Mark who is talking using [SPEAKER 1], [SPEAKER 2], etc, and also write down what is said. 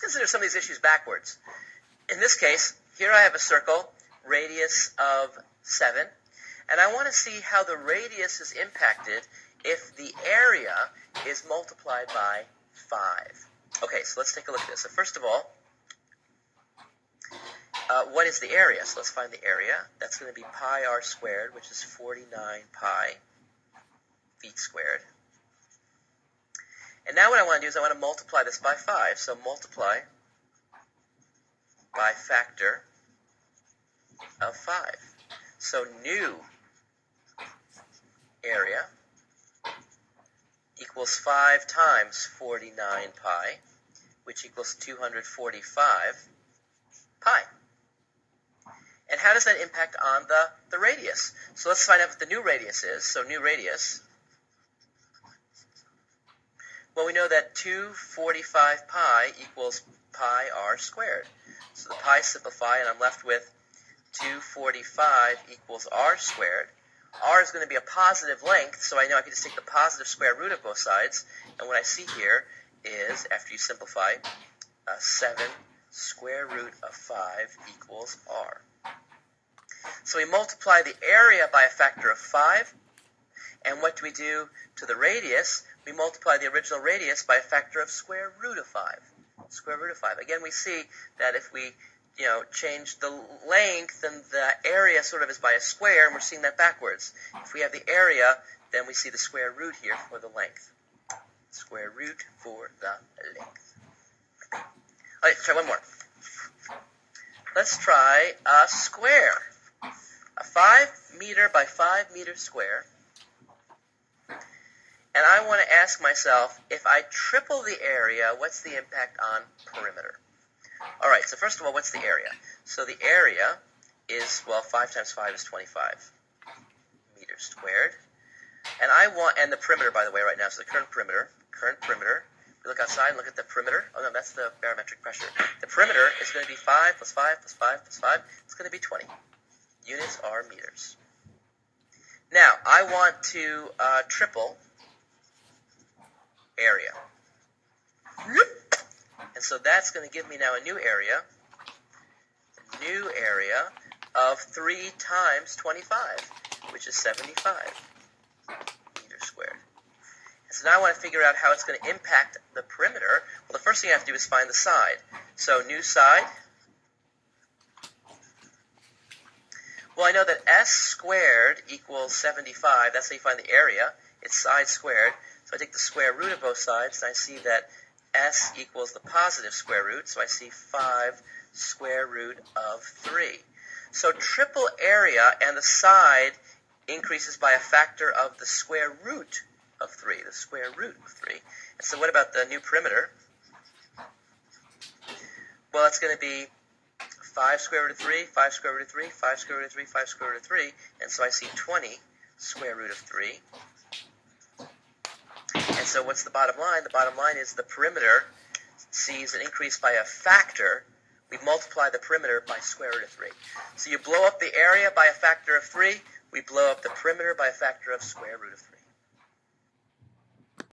[SPEAKER 1] consider some of these issues backwards. In this case, here I have a circle, radius of 7, and I want to see how the radius is impacted if the area is multiplied by 5. Okay, so let's take a look at this. So first of all, what is the area? So let's find the area. That's going to be pi r squared, which is 49 pi feet squared. And now what I want to do is I want to multiply this by 5. So multiply by factor of 5. So new area equals 5 times 49 pi, which equals 245 pi. And how does that impact on the radius? So let's find out what the new radius is. So new radius, well, we know that 245 pi equals pi r squared. So the pi simplify, and I'm left with 245 equals r squared. R is going to be a positive length, so I know I can just take the positive square root of both sides. And what I see here is, after you simplify, 7 square root of 5 equals r. So we multiply the area by a factor of 5. And what do we do to the radius? We multiply the original radius by a factor of square root of 5. Square root of 5. Again, we see that if we change the length, and the area sort of is by a square, and we're seeing that backwards. If we have the area, then we see the square root here for the length. Square root for the length. All right, try one more. Let's try a square. A 5 meter by 5 meter square. And I want to ask myself, if I triple the area, what's the impact on perimeter? All right, so first of all, what's the area? So the area is, well, 5 times 5 is 25 meters squared. And the perimeter, by the way, right now, so the current perimeter, we look outside and look at the perimeter. Oh, no, that's the barometric pressure. The perimeter is going to be 5 plus 5 plus 5 plus 5. It's going to be 20. Units are meters. Now, I want to triple area. And so that's going to give me now a new area of 3 times 25, which is 75 meters squared. And so now I want to figure out how it's going to impact the perimeter. Well, the first thing I have to do is find the side. So new side. Well, I know that s squared equals 75. That's how you find the area. It's side squared. So I take the square root of both sides, and I see that s equals the positive square root, so I see 5 square root of 3. So triple area, and the side increases by a factor of the square root of 3, the square root of 3. And so what about the new perimeter? Well, it's going to be 5 square root of 3, 5 square root of 3, 5 square root of 3, 5 square root of 3, and so I see 20 square root of 3. And so what's the bottom line? The bottom line is the perimeter sees an increase by a factor. We multiply the perimeter by square root of 3. So you blow up the area by a factor of 3. We blow up the perimeter by a factor of square root of 3.